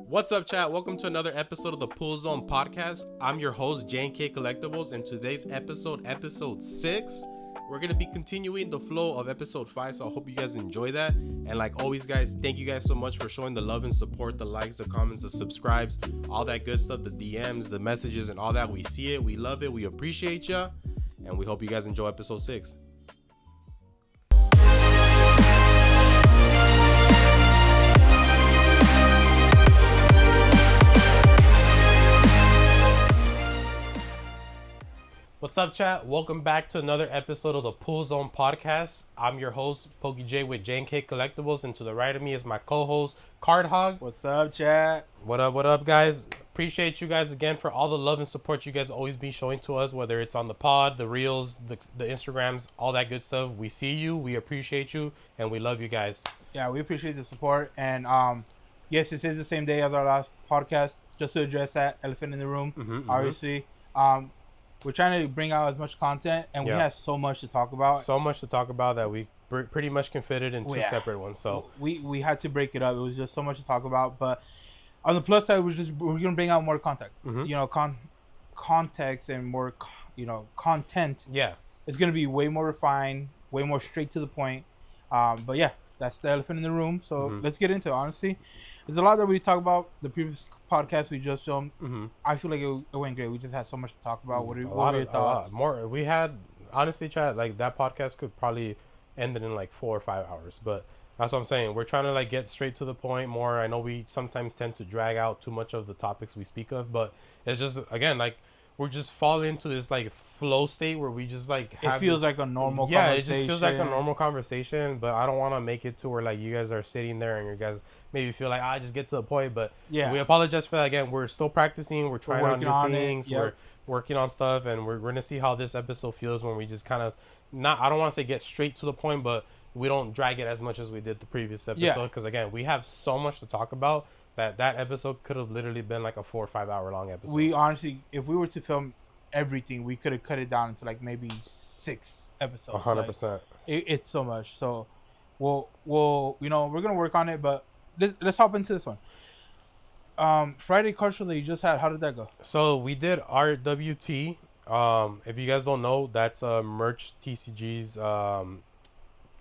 What's up, chat? Welcome to another episode of the Pool Zone Podcast. I'm your host, J&K Collectibles, and today's episode 6, we're going to be continuing the flow of episode 5, so I hope you guys enjoy that. And like always, guys, thank you guys so much for showing the love and support, the likes, the comments, the subscribes, all that good stuff, the DMs, the messages, and all that. We see it, we love it, we appreciate ya, and we hope you guys enjoy episode 6. What's up, chat? Welcome back to another episode of the Pool Zone Podcast. I'm your host, Pokey J with J&K Collectibles, and to the right of me is my co-host, Cardhog. What's up, chat? What up, guys? Appreciate you guys again for all the love and support you guys always be showing to us, whether it's on the pod, the reels, the Instagrams, all that good stuff. We see you, we appreciate you, and we love you guys. Yeah, we appreciate the support. And yes, this is the same day as our last podcast. Just to address that elephant in the room, obviously. We're trying to bring out as much content, and we have so much to talk about. So much to talk about that we pretty much can fit it in two separate ones. So we had to break it up. It was just so much to talk about. But on the plus side, we're gonna bring out more content. You know, context and more, content. Yeah, it's gonna be way more refined, way more straight to the point. But yeah, that's the elephant in the room. So let's get into it. Honestly, there's a lot that we talked about. The previous podcast we just filmed, I feel like it went great. We just had so much to talk about. What are your thoughts? More. We had, honestly, chat, like that podcast could probably end it in like 4 or 5 hours. But that's what I'm saying. We're trying to like get straight to the point more. I know we sometimes tend to drag out too much of the topics we speak of, but it's just, again, like we're just falling into this like flow state where we just like have it feels like a normal conversation. It just feels like a normal conversation, but I don't want to make it to where like you guys are sitting there and you guys maybe feel like I just get to the point. But we apologize for that. Again, we're still practicing, we're trying out new things, we're working on stuff, and we're gonna see how this episode feels when we just kind of I don't want to say get straight to the point, but we don't drag it as much as we did the previous episode, because again, we have so much to talk about that episode could have literally been like a 4 or 5 hour long episode. We honestly, if we were to film everything, we could have cut it down into like maybe 6 episodes. 100%. Like, it's so much. So we're gonna work on it, but let's hop into this one. Friday card show that you just had, how did that go? So we did RWT. If you guys don't know, that's Merch TCG's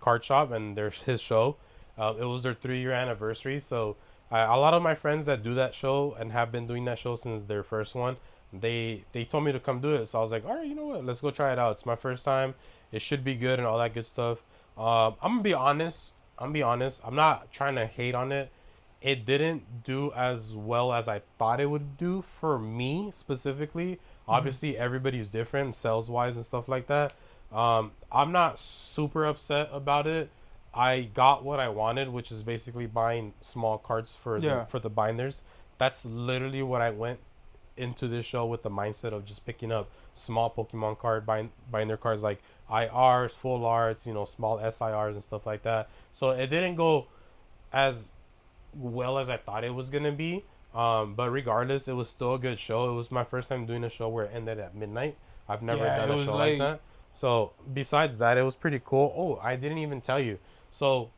card shop, and there's his show. It was their 3-year anniversary, so a lot of my friends that do that show and have been doing that show since their first one, they told me to come do it. So I was like, all right, you know what? Let's go try it out. It's my first time. It should be good and all that good stuff. I'm going to be honest. I'm not trying to hate on it. It didn't do as well as I thought it would do for me specifically. Obviously, everybody's different sales-wise and stuff like that. I'm not super upset about it. I got what I wanted, which is basically buying small cards for the binders. That's literally what I went into this show with, the mindset of just picking up small Pokemon card binder cards like IRs, full arts, small SIRs and stuff like that. So it didn't go as well as I thought it was gonna be. But regardless, it was still a good show. It was my first time doing a show where it ended at midnight. I've never done a show like that. So besides that, it was pretty cool. Oh, I didn't even tell you. So,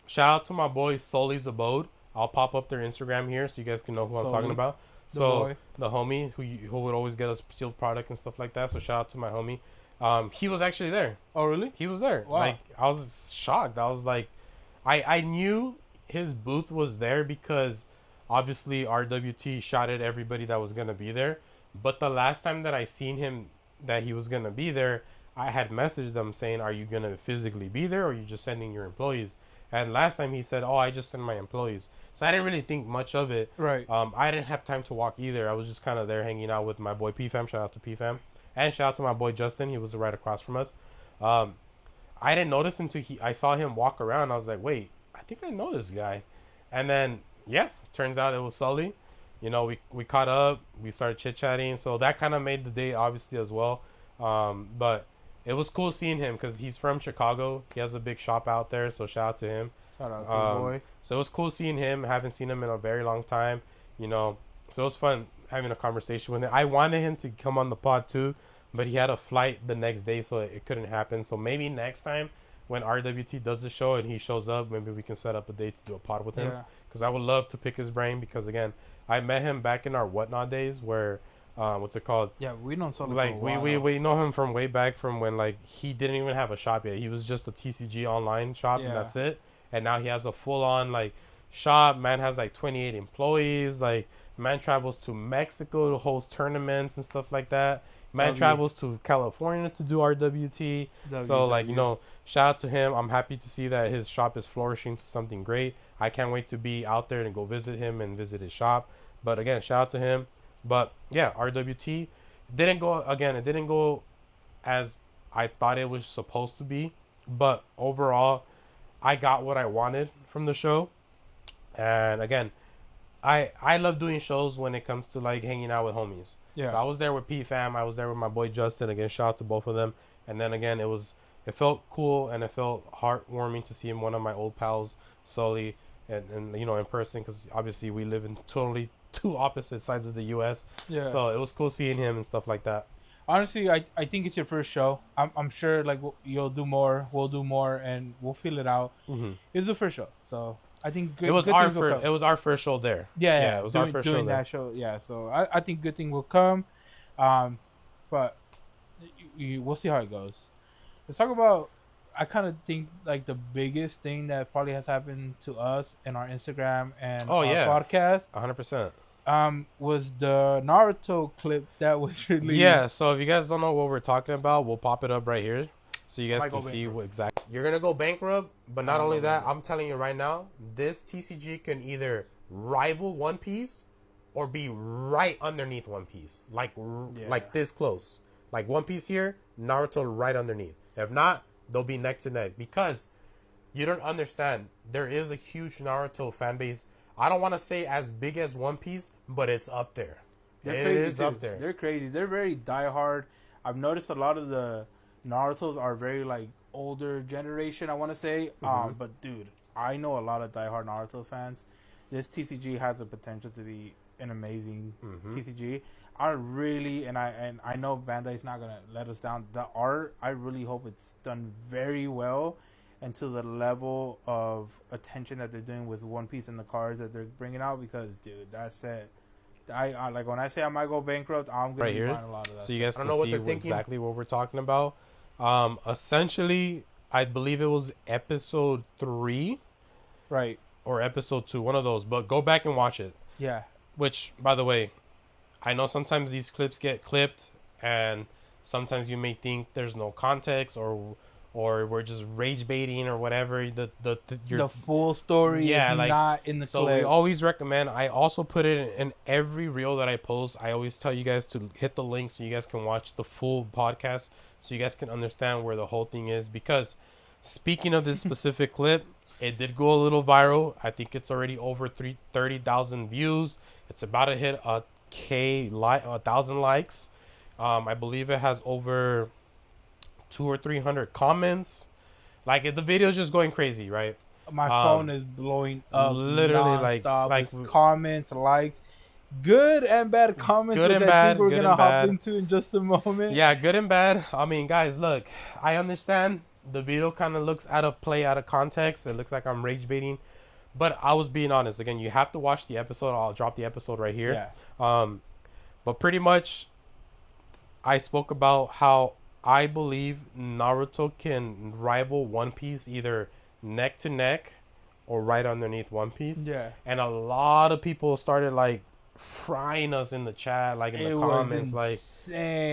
shout out to my boy Sully's Abode. I'll pop up their Instagram here so you guys can know who I'm talking about. So, the homie who would always get us sealed product and stuff like that. So, shout out to my homie. He was actually there. Oh, really? He was there. Wow. Like, I was shocked. I was like, I knew his booth was there because obviously RWT shouted everybody that was going to be there. But the last time that I seen him that he was going to be there, I had messaged them saying, are you going to physically be there or are you just sending your employees? And last time he said, oh, I just send my employees. So I didn't really think much of it. Right. I didn't have time to walk either. I was just kind of there hanging out with my boy PFAM. Shout out to PFAM. And shout out to my boy Justin. He was right across from us. I didn't notice until I saw him walk around. I was like, wait, I think I know this guy. And then, turns out it was Sully. We caught up. We started chit-chatting. So that kind of made the day, obviously, as well. But it was cool seeing him because he's from Chicago. He has a big shop out there, so shout out to him. Shout out to the boy. So it was cool seeing him. Haven't seen him in a very long time, So it was fun having a conversation with him. I wanted him to come on the pod too, but he had a flight the next day, so it couldn't happen. So maybe next time when RWT does the show and he shows up, maybe we can set up a date to do a pod with him. because I would love to pick his brain because again, I met him back in our Whatnot days where, what's it called? Yeah, we know Sully Like for a while. we know him from way back from when like he didn't even have a shop yet. He was just a TCG online shop and that's it. And now he has a full on like shop. Man has like 28 employees. Like man travels to Mexico to host tournaments and stuff like that. Man travels to California to do RWT. So like, you know, shout out to him. I'm happy to see that his shop is flourishing to something great. I can't wait to be out there and go visit him and visit his shop. But again, shout out to him. But yeah, RWT didn't go again. It didn't go as I thought it was supposed to be. But overall, I got what I wanted from the show. And again, I love doing shows when it comes to like hanging out with homies. Yeah. So I was there with P Fam. I was there with my boy Justin. Again, shout out to both of them. And then again, it felt cool and it felt heartwarming to see one of my old pals, Sully, and you know, in person, because obviously we live in totally two opposite sides of the U.S. Yeah. So it was cool seeing him and stuff like that. Honestly, I think it's your first show. I'm sure like you'll do more, we'll do more, and we'll feel it out. Mm-hmm. It's the first show, so I think it was our first show there. Yeah, it was our first show doing that show. Yeah, so I think good thing will come, but we'll see how it goes. Let's talk about. I kind of think like the biggest thing that probably has happened to us in our Instagram and our podcast. 100%. Was the Naruto clip that was released. Yeah, so if you guys don't know what we're talking about, we'll pop it up right here so you guys can see what exactly. You're going to go bankrupt, but not only that, I'm telling you right now, this TCG can either rival One Piece or be right underneath One Piece. Like this close. Like One Piece here, Naruto right underneath. If not, they'll be neck to neck because you don't understand. There is a huge Naruto fan base. I don't want to say as big as One Piece, but it's up there. It is up there. They're crazy. They're very diehard. I've noticed a lot of the Narutos are very like older generation, I want to say. Mm-hmm. But dude, I know a lot of diehard Naruto fans. This TCG has the potential to be an amazing TCG. I really and I know Bandai's not gonna let us down. The art, I really hope it's done very well. And to the level of attention that they're doing with One Piece and the cards that they're bringing out, because dude, that's it. I like when I say I might go bankrupt, I'm gonna be buying a lot of that. So you guys can see exactly what we're talking about. Essentially, I believe it was episode 3, right, or episode 2, one of those. But go back and watch it. Yeah. Which, by the way, I know sometimes these clips get clipped, and sometimes you may think there's no context or we're just rage baiting or whatever. The full story is like, not in the clip. So we always recommend. I also put it in every reel that I post. I always tell you guys to hit the link so you guys can watch the full podcast so you guys can understand where the whole thing is. Because speaking of this specific clip, it did go a little viral. I think it's already over 30,000 views. It's about to hit 1,000 likes. I believe it has over 200 or 300 comments. Like the video is just going crazy, right? My phone is blowing up, literally nonstop. Like comments, likes, good and bad comments, which I think we're gonna hop into in just a moment. Yeah, good and bad. I mean, guys, look, I understand the video kind of looks out of play, out of context. It looks like I'm rage baiting, but I was being honest. Again, you have to watch the episode. I'll drop the episode right here. Yeah. But pretty much, I spoke about how I believe Naruto can rival One Piece either neck to neck or right underneath One Piece. Yeah. And a lot of people started like frying us in the chat, like in the comments,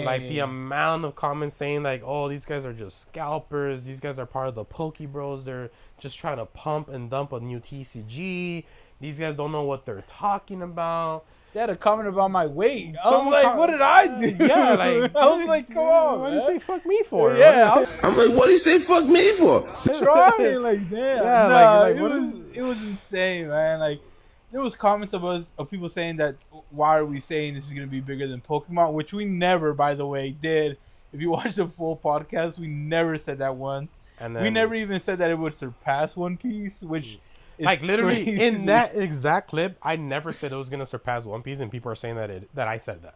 like the amount of comments saying like, oh, these guys are just scalpers. These guys are part of the Poke Bros. They're just trying to pump and dump a new TCG. These guys don't know what they're talking about. They had a comment about my weight. I was like, what did I do? Yeah, like I was like, come on. What did you say fuck me for? Yeah. I'm like, what did you say fuck me for? Trying like damn. Yeah, like it was insane, man. Like there was comments of people saying that why are we saying this is gonna be bigger than Pokemon, which we never, by the way, did. If you watch the full podcast, we never said that once. And then, we never even said that it would surpass One Piece, which like literally crazy. In that exact clip, I never said it was gonna surpass One Piece, and people are saying that I said that.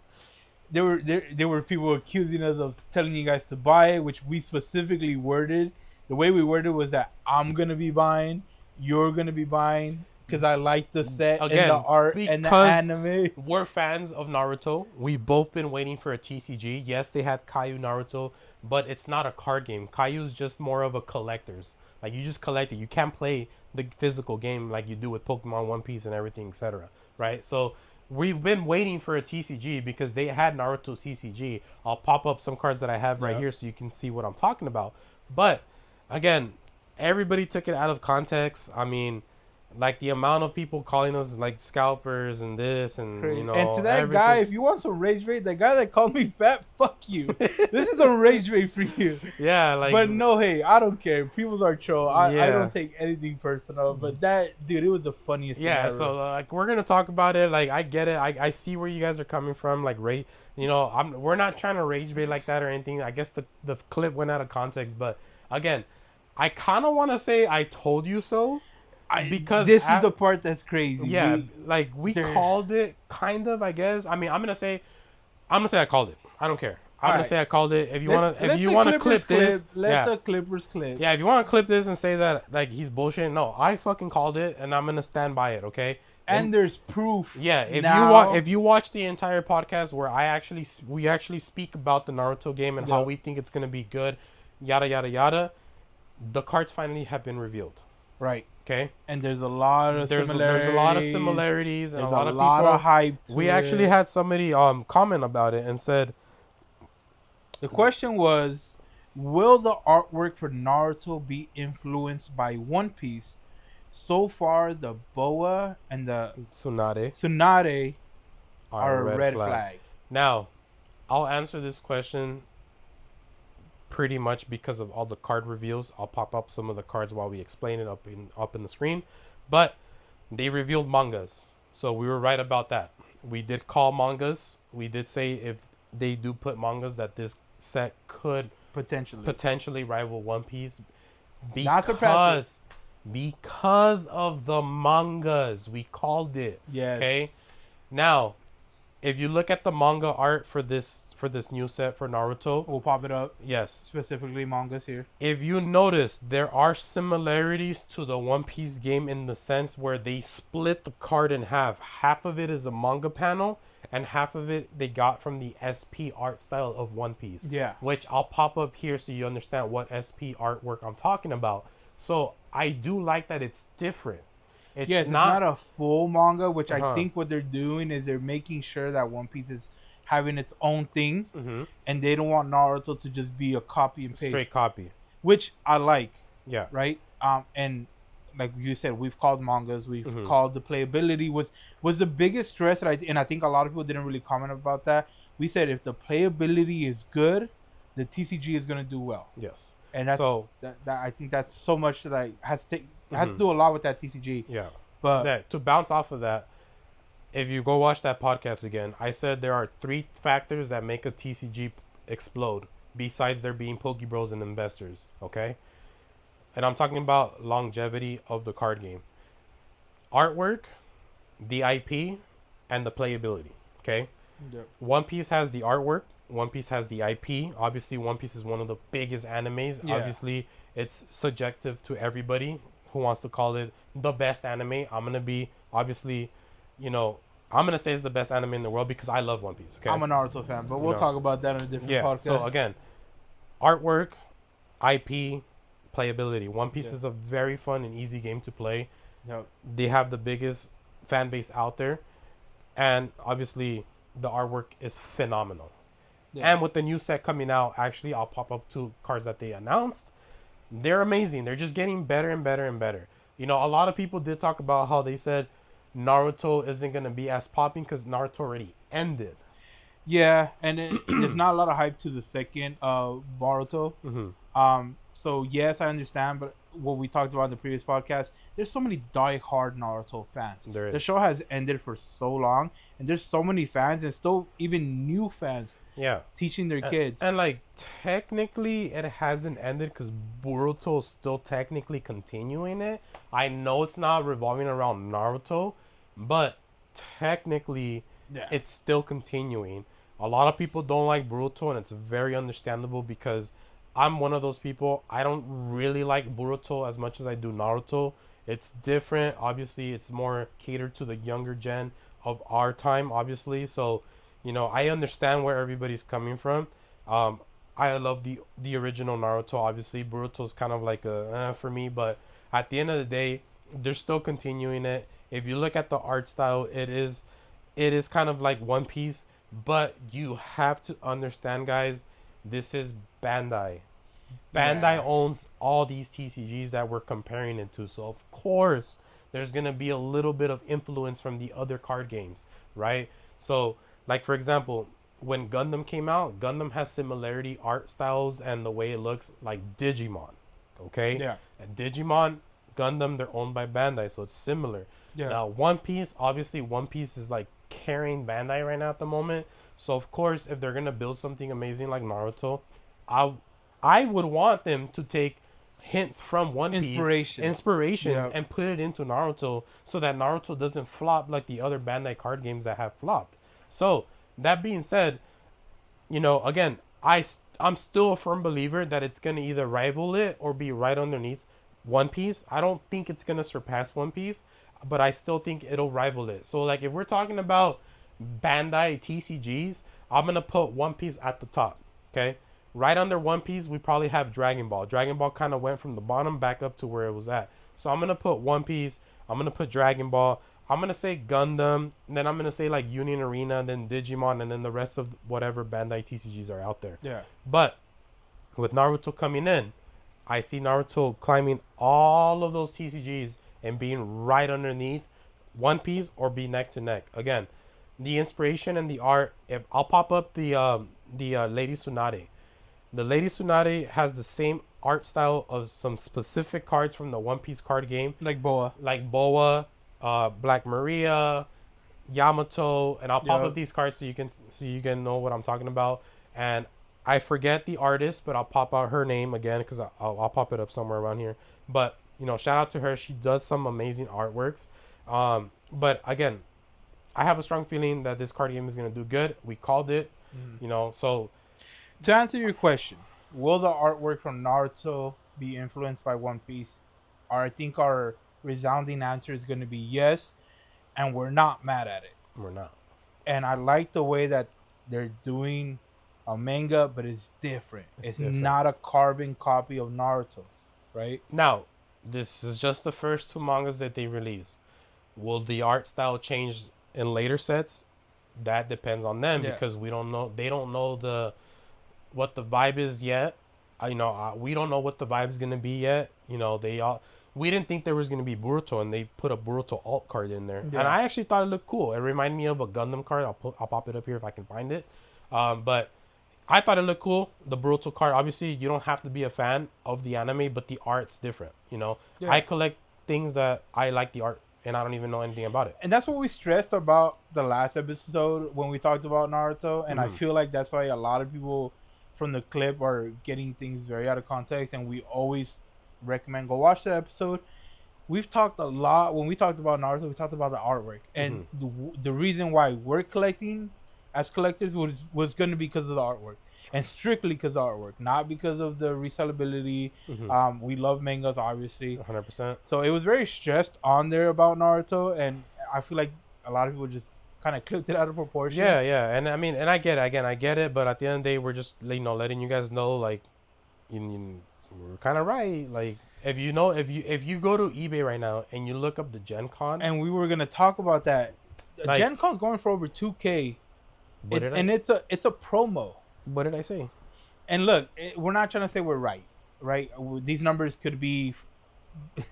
There were people accusing us of telling you guys to buy it, which we specifically worded. The way we worded was that I'm gonna be buying, you're gonna be buying. because I like the set and Again, the art and the because anime. we're fans of Naruto. We've both been waiting for a TCG. Yes, they have Caillou Naruto, but it's not a card game. Caillou's just more of a collector's. Like, you just collect it. You can't play the physical game like you do with Pokemon, One Piece, and everything, etc. Right? So we've been waiting for a TCG because they had Naruto CCG. I'll pop up some cards that I have right here so you can see what I'm talking about. But again, everybody took it out of context. I mean, like, the amount of people calling us like scalpers and this and Crazy. you know, And to that everything. guy, if you want some rage rate, that guy that called me fat, fuck you. This is some rage rate for you. Yeah, like, But no, hey, I don't care. People's are troll. I Yeah. don't take anything personal. But that, dude, it was the funniest thing yeah. ever. So like, we're gonna talk about it. Like, I get it. I see where you guys are coming from. Like, you know, we're not trying to rage bait like that or anything. I guess the clip went out of context, but again, I kind of want to say I told you so. Because this is the part that's crazy. Yeah, we called it, kind of, I guess. I mean, I'm gonna say I called it. I don't care. I'm gonna say I called it. If you wanna clip this, let the Clippers clip. Yeah, if you wanna clip this and say that like he's bullshit, no, I fucking called it, and I'm gonna stand by it. Okay. And there's proof. Yeah, if you watch the entire podcast where we actually speak about the Naruto game and how we think it's gonna be good, yada yada yada, the cards finally have been revealed. Right. Okay. And there's a lot of similarities. There's a lot of similarities and there's a lot of of hype. We actually had somebody comment about it and said, the question was, will the artwork for Naruto be influenced by One Piece? So far, the Boa and the Tsunade are a red flag. Now, I'll answer this question pretty much because of all the card reveals. I'll pop up some of the cards while we explain it up in the screen. But they revealed mangas, so we were right about that. We did call mangas. We did say if they do put mangas that this set could potentially rival One Piece because of the mangas. We called it. Yes. Okay. Now, if you look at the manga art for this new set for Naruto, we'll pop it up. Yes. Specifically mangas here. If you notice, there are similarities to the One Piece game in the sense where they split the card in half. Half of it is a manga panel, and half of it they got from the SP art style of One Piece. Yeah. Which I'll pop up here so you understand what SP artwork I'm talking about. So I do like that it's different. It's not a full manga, which I think what they're doing is they're making sure that One Piece is having its own thing, and they don't want Naruto to just be a copy and paste. Straight copy. Which I like. Yeah. Right? And like you said, we've called mangas, we've called the playability was the biggest stress, and I think a lot of people didn't really comment about that. We said if the playability is good, the TCG is going to do well. Yes. And that's I think that's so much that has to do a lot with that TCG. Yeah. But to bounce off of that, if you go watch that podcast again, I said there are 3 factors that make a TCG explode besides there being Pokebros and investors, okay? And I'm talking about longevity of the card game. Artwork, the IP, and the playability, okay? Yep. One Piece has the artwork. One Piece has the IP. Obviously, One Piece is one of the biggest animes. Yeah. Obviously, it's subjective to everybody who wants to call it the best anime. I'm going to be, obviously, I'm going to say it's the best anime in the world because I love One Piece, okay? I'm a Naruto fan, but we'll talk about that in a different podcast. So, again, artwork, IP, playability. One Piece is a very fun and easy game to play. Yep. They have the biggest fan base out there. And, obviously, the artwork is phenomenal. Yeah. And with the new set coming out, actually, I'll pop up 2 cards that they announced. They're amazing. They're just getting better and better and better. A lot of people did talk about how they said Naruto isn't going to be as popping because Naruto already ended. Yeah, and there's not a lot of hype to the second Boruto. So, yes, I understand, but what we talked about in the previous podcast, there's so many die-hard Naruto fans. There is. The show has ended for so long, and there's so many fans, and still even new fans teaching their kids. And technically, it hasn't ended because Boruto is still technically continuing it. I know it's not revolving around Naruto, but technically, it's still continuing. A lot of people don't like Boruto, and it's very understandable because I'm one of those people. I don't really like Boruto as much as I do Naruto. It's different. Obviously, it's more catered to the younger gen of our time. Obviously, so I understand where everybody's coming from. Um, I love the original Naruto. Obviously, Boruto's kind of like a for me, but at the end of the day, they're still continuing it. If you look at the art style, it is kind of like One Piece, but you have to understand, guys, this is Bandai. Bandai Yeah. owns all these TCGs that we're comparing it to. So of course there's gonna be a little bit of influence from the other card games, right? So like for example, when Gundam came out, Gundam has similarity art styles and the way it looks like Digimon. Okay? Yeah. And Digimon, Gundam, they're owned by Bandai, so it's similar. Yeah. Now One Piece, obviously One Piece is like carrying Bandai right now at the moment. So of course if they're gonna build something amazing like Naruto, I I would want them to take hints from One Piece, inspirations, Yeah. and put it into Naruto so that Naruto doesn't flop like the other Bandai card games that have flopped. So, that being said, again, I'm still a firm believer that it's going to either rival it or be right underneath One Piece. I don't think it's going to surpass One Piece, but I still think it'll rival it. So, like, if we're talking about Bandai TCGs, I'm going to put One Piece at the top, okay? Right under One Piece, we probably have Dragon Ball. Dragon Ball kind of went from the bottom back up to where it was at. So I'm going to put One Piece. I'm going to put Dragon Ball. I'm going to say Gundam. And then I'm going to say like Union Arena, then Digimon, and then the rest of whatever Bandai TCGs are out there. Yeah. But with Naruto coming in, I see Naruto climbing all of those TCGs and being right underneath One Piece or be neck to neck. Again, the inspiration and the art. If I'll pop up the Lady Tsunade. The Lady Tsunade has the same art style of some specific cards from the One Piece card game, Like Boa. like Boa, Black Maria, Yamato, and I'll pop Yep. up these cards so you can know what I'm talking about. And I forget the artist, but I'll pop out her name again because I'll pop it up somewhere around here. But shout out to her. She does some amazing artworks. But again, I have a strong feeling that this card game is gonna do good. We called it. So. To answer your question, will the artwork from Naruto be influenced by One Piece? I think our resounding answer is going to be yes, and we're not mad at it. We're not. And I like the way that they're doing a manga, but it's different. It's different. not a carbon copy of Naruto, right? Now, this is just the first two mangas that they release. Will the art style change in later sets? That depends on them because we don't know. They don't know what the vibe is yet. We don't know what the vibe is gonna be yet. We didn't think there was gonna be Boruto, and they put a Boruto alt card in there, and I actually thought it looked cool. It reminded me of a Gundam card. I'll pop it up here if I can find it. But I thought it looked cool. The Boruto card. Obviously, you don't have to be a fan of the anime, but the art's different. I collect things that I like the art, and I don't even know anything about it. And that's what we stressed about the last episode when we talked about Naruto, and I feel like that's why a lot of people from the clip are getting things very out of context, and we always recommend go watch the episode. We've talked a lot when we talked about Naruto. We talked about the artwork, and the reason why we're collecting as collectors was going to be because of the artwork, and strictly because of the artwork, not because of the resellability. We love mangas, obviously, 100%. so it was very stressed on there about Naruto, and I feel like a lot of people just kind of clipped it out of proportion. Yeah, and I mean, and I get it. Again, I get it, but at the end of the day, we're just letting you guys know, like, we're kind of right. Like, if you go to eBay right now and you look up the Gen Con, And we were gonna talk about that. Like- Gen Con's going for over 2K, What did I- and it's a promo. what did I say? And look, we're not trying to say we're right. These numbers could be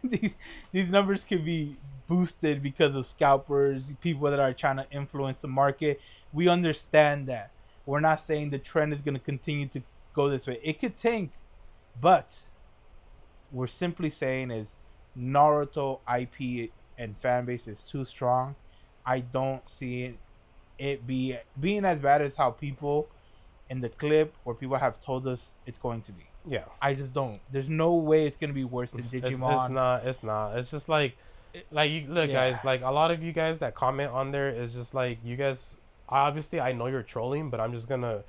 these numbers could be boosted because of scalpers, people that are trying to influence the market. We understand that. We're not saying the trend is going to continue to go this way. It could tank, but we're simply saying is Naruto IP and fan base is too strong. I don't see it being as bad as how people in the clip or people have told us it's going to be. Yeah, I just don't. There's no way it's gonna be worse than Digimon. It's not. It's just like you look, guys. Like a lot of you guys that comment on there is just like you guys. Obviously, I know you're trolling, but I'm just gonna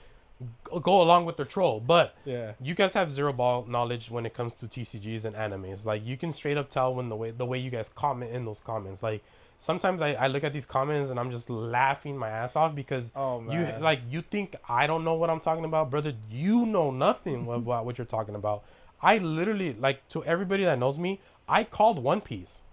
go along with the troll. But Yeah. you guys have zero ball knowledge when it comes to TCGs and animes. Like, you can straight up tell when the way you guys comment in those comments. Like, sometimes I look at these comments and I'm just laughing my ass off because Oh, man. you think I don't know what I'm talking about, brother. You know nothing about what you're talking about. I literally, like, to everybody that knows me, I called One Piece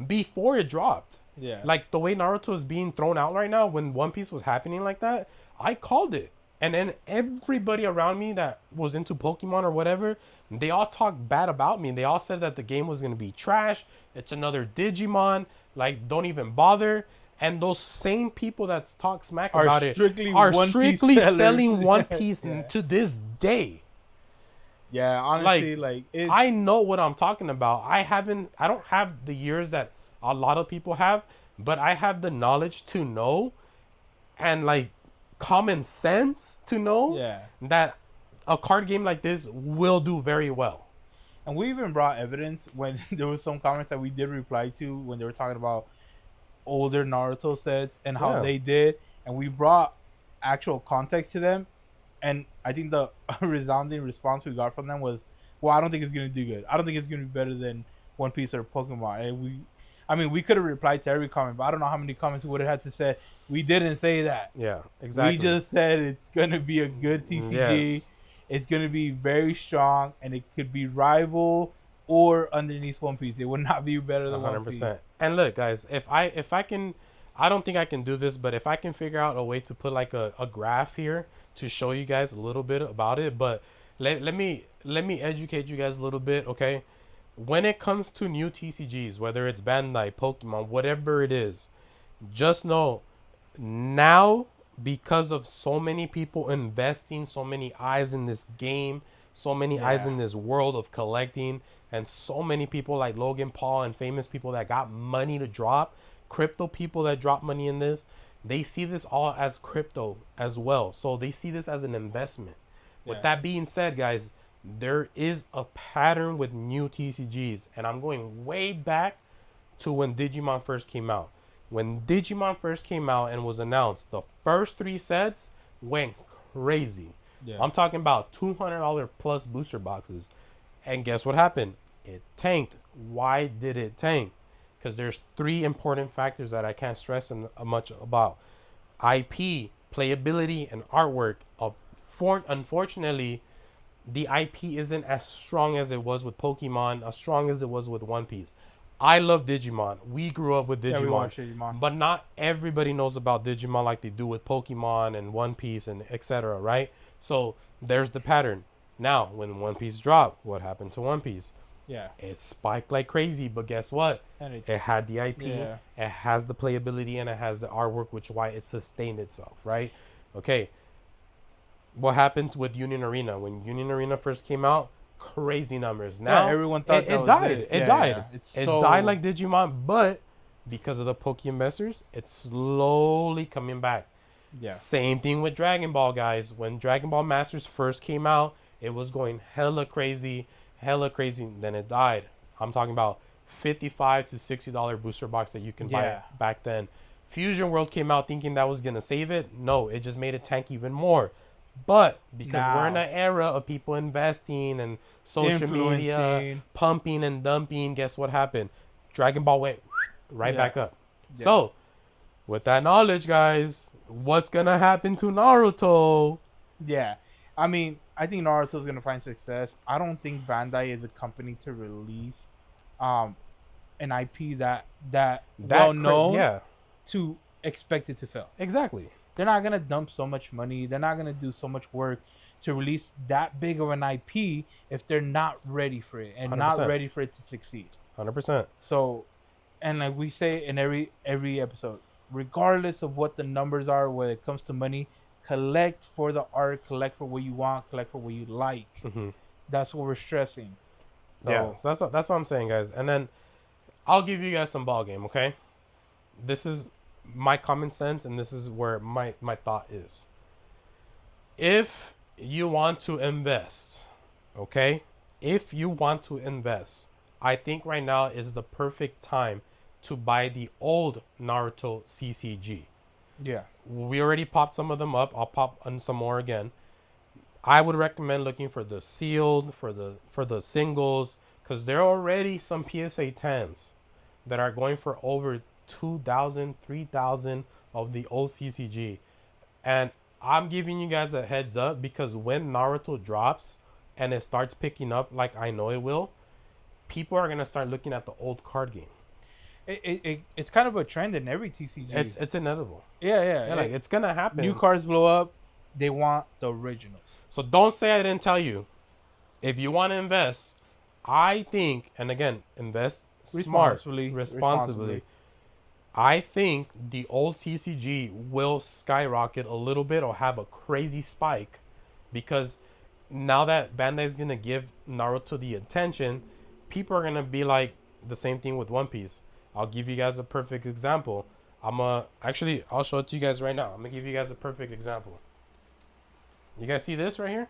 before it dropped. Yeah. Like, the way Naruto is being thrown out right now, when One Piece was happening like that, I called it. And then everybody around me that was into Pokemon or whatever, they all talked bad about me. They all said that the game was going to be trash. It's another Digimon. Like, don't even bother. And those same people that talk smack Are about it strictly are One Piece strictly sellers. selling One Piece Yeah. to this day. Yeah, honestly, like it's, I know what I'm talking about. I don't have the years that a lot of people have, but I have the knowledge to know and, like, common sense to know yeah. that a card game like this will do very well. And we even brought evidence when there was some comments that we did reply to when they were talking about older Naruto sets and how Yeah. they did, and we brought actual context to them. And I think the resounding response we got from them was, "Well, I don't think it's gonna do good. I don't think it's gonna be better than One Piece or Pokemon." And we could have replied to every comment, but I don't know how many comments we would have had to say. We didn't say that. Yeah, exactly. We just said it's gonna be a good TCG. Yes. It's gonna be very strong, and it could be rival or underneath One Piece. It would not be better than 100%. 100%. And look, guys, if I can, I don't think I can do this, but if I can figure out a way to put like a graph here to show you guys a little bit about it, but let me educate you guys a little bit, okay? When it comes to new TCGs, whether it's Bandai, Pokemon, whatever it is, just know now, because of so many people investing, so many eyes in this game, so many eyes in this world of collecting, and so many people like Logan Paul and famous people that got money to drop, crypto people that drop money in this, they see this all as crypto as well. So they see this as an investment. With that being said, guys, there is a pattern with new TCGs, and I'm going way back to when Digimon first came out. When Digimon first came out and was announced, the first 3 sets went crazy. Yeah. I'm talking about $200 plus booster boxes. And guess what happened? It tanked. Why did it tank? Because there's 3 important factors that I can't stress much about. IP, playability, and artwork. Unfortunately, the IP isn't as strong as it was with Pokemon, as strong as it was with One Piece. I love Digimon. We grew up with Digimon. Yeah, we watched Digimon. But not everybody knows about Digimon like they do with Pokemon and One Piece and etc., right? So there's the pattern. Now, when One Piece dropped, what happened to One Piece? Yeah. It spiked like crazy, but guess what? And it had the IP, Yeah. it has the playability, and it has the artwork, which why it sustained itself, right? Okay. What happened with Union Arena? When Union Arena first came out, crazy numbers. Now everyone thought it that was died. it. It Yeah, died. yeah. It's It so- died like Digimon, but because of the Poke investors, it's slowly coming back. Yeah. Same thing with Dragon Ball, guys. When Dragon Ball Masters first came out, it was going hella crazy. Then it died. I'm talking about $55 to $60 booster box that you can buy Yeah. back then. Fusion World came out thinking that was gonna save it. No, it just made it tank even more. But because we're in an era of people investing and social media Influencing. pumping and dumping, guess what happened? Dragon Ball went right Yeah. back up. Yeah. So, with that knowledge, guys, what's gonna happen to Naruto? Yeah. I mean, I think Naruto's gonna find success. I don't think Bandai is a company to release an IP that well known Yeah, to expect it to fail. exactly. They're not gonna dump so much money. They're not gonna do so much work to release that big of an IP if they're not ready for it and 100%. not ready for it to succeed. 100%. So, and like we say in every episode, regardless of what the numbers are when it comes to money, collect for the art, collect for what you want, collect for what you like. Mm-hmm. That's what we're stressing. So, Yeah, so that's what I'm saying, guys. And then I'll give you guys some ball game, okay? This is my common sense, and this is where my thought is. If you want to invest, okay? If you want to invest, I think right now is the perfect time to buy the old Naruto CCG. yeah. We already popped some of them up. I'll pop on some more again. I would recommend looking for the sealed, for the singles, because there are already some PSA 10s that are going for over 2,000, 3,000 of the old CCG. And I'm giving you guys a heads up because when Naruto drops and it starts picking up like I know it will, people are going to start looking at the old card game. It's kind of a trend in every TCG. It's inevitable. Yeah. Like it's going to happen. New cards blow up. They want the originals. So don't say I didn't tell you. If you want to invest, I think, and again, invest responsibly. I think the old TCG will skyrocket a little bit or have a crazy spike because now that Bandai is going to give Naruto the attention, people are going to be like the same thing with One Piece. I'll give you guys a perfect example. I'll show it to you guys right now. I'm going to give you guys a perfect example. You guys see this right here?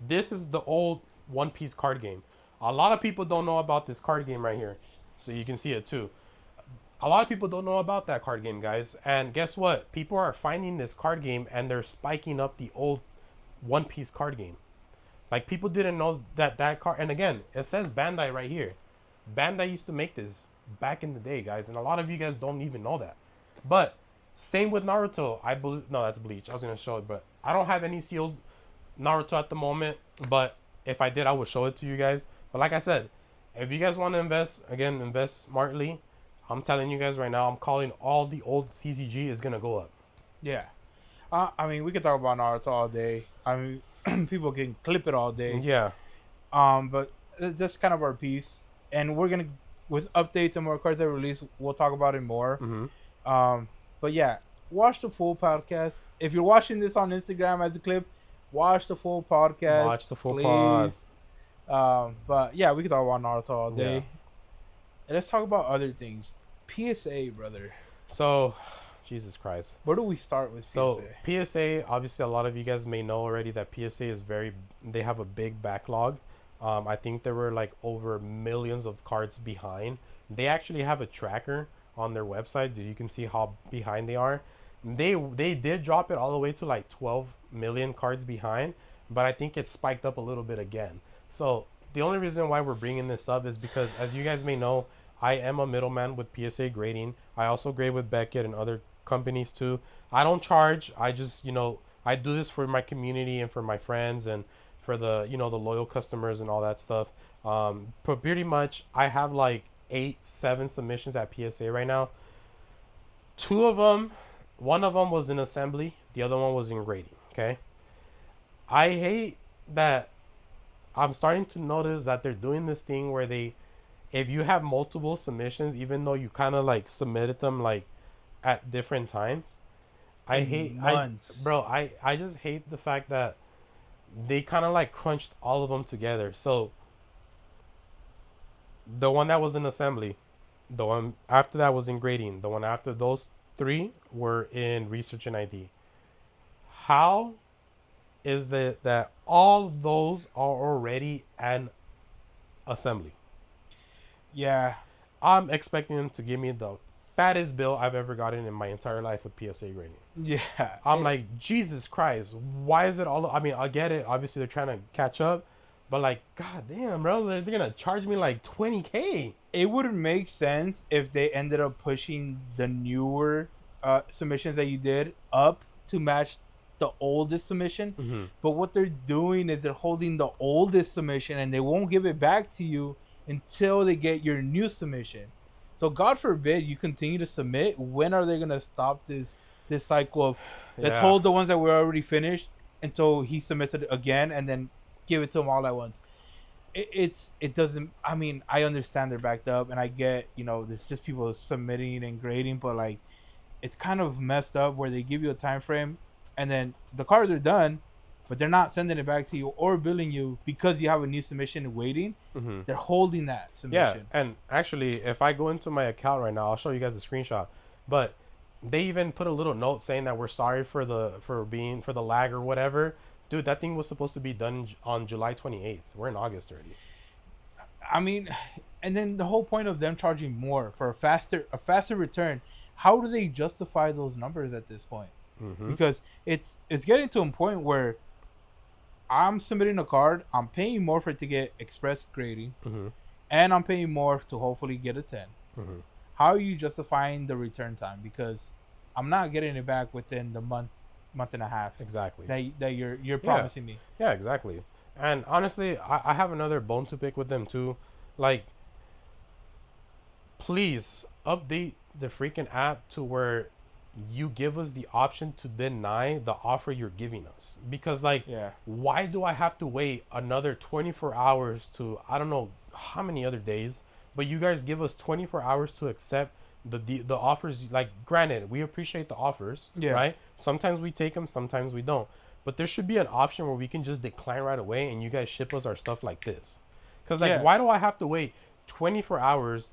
This is the old One Piece card game. A lot of people don't know about this card game right here. So you can see it too. A lot of people don't know about that card game, guys. And guess what? People are finding this card game and they're spiking up the old One Piece card game. Like, people didn't know that card. And again, it says Bandai right here. Bandai used to make this back in the day, guys. And a lot of you guys don't even know that. But same with Naruto. I believe, no, that's Bleach. I was going to show it, but I don't have any sealed Naruto at the moment. But if I did, I would show it to you guys. But like I said, if you guys want to invest, again, invest smartly. I'm telling you guys right now, I'm calling all the old CCG is going to go up. Yeah. I mean, we could talk about Naruto all day. I mean, people can clip it all day. Yeah. But it's just kind of our piece. And we're going to, with updates and more cards that release, we'll talk about it more. Mm-hmm. But yeah, watch the full podcast. If you're watching this on Instagram as a clip, watch the full podcast. Watch the full please. But yeah, we could talk about Naruto all day. Yeah. And let's talk about other things. PSA, brother. So, Jesus Christ. Where do we start with PSA? So, PSA, obviously a lot of you guys may know already that PSA is they have a big backlog. I think there were like over millions of cards behind. They actually have a tracker on their website so you can see how behind they are. They did drop it all the way to like 12 million cards behind, but I think it spiked up a little bit again. So, the only reason why we're bringing this up is because, as you guys may know, I am a middleman with PSA grading. I also grade with Beckett and other companies too. I don't charge. I just, I do this for my community and for my friends and for the, the loyal customers and all that stuff. But pretty much, I have like 7 submissions at PSA right now. 2 of them, one of them was in assembly. The other one was in grading. Okay. I hate that. I'm starting to notice that they're doing this thing where if you have multiple submissions, even though you kind of like submitted them like at different times, I just hate the fact that they kind of like crunched all of them together. So the one that was in assembly, the one after that was in grading, the one after those 3 were in research and ID. How is that all those are already an assembly? Yeah. I'm expecting them to give me the fattest bill I've ever gotten in my entire life with PSA grading. Yeah. I'm like, Jesus Christ, why is it all? I mean, I get it. Obviously, they're trying to catch up. But like, god damn, bro, they're going to charge me like $20,000. It would make sense if they ended up pushing the newer submissions that you did up to match the oldest submission. Mm-hmm. But what they're doing is they're holding the oldest submission and they won't give it back to you until they get your new submission. So God forbid you continue to submit. When are they gonna stop this cycle of let's hold the ones that were already finished until he submits it again and then give it to them all at once? It doesn't. I mean, I understand they're backed up and I get, there's just people submitting and grading, but like it's kind of messed up where they give you a time frame and then the cards are done, but they're not sending it back to you or billing you because you have a new submission waiting. Mm-hmm. They're holding that submission. Yeah, and actually, if I go into my account right now, I'll show you guys a screenshot. But they even put a little note saying that we're sorry for the lag or whatever. Dude, that thing was supposed to be done on July 28th. We're in August already. I mean, and then the whole point of them charging more for a faster return. How do they justify those numbers at this point? Mm-hmm. Because it's getting to a point where I'm submitting a card. I'm paying more for it to get express grading, Mm-hmm. and I'm paying more to hopefully get a 10. Mm-hmm. How are you justifying the return time? Because I'm not getting it back within the month and a half Exactly. that you're Yeah. promising me. Yeah, exactly. And honestly, I have another bone to pick with them too. Like, please update the freaking app to where you give us the option to deny the offer you're giving us. Because, like, Yeah. why do I have to wait another 24 hours to, I don't know how many other days, but you guys give us 24 hours to accept the offers. Like, granted, we appreciate the offers, Yeah. right? Sometimes we take them, sometimes we don't. But there should be an option where we can just decline right away and you guys ship us our stuff like this. Because, like, Yeah. why do I have to wait 24 hours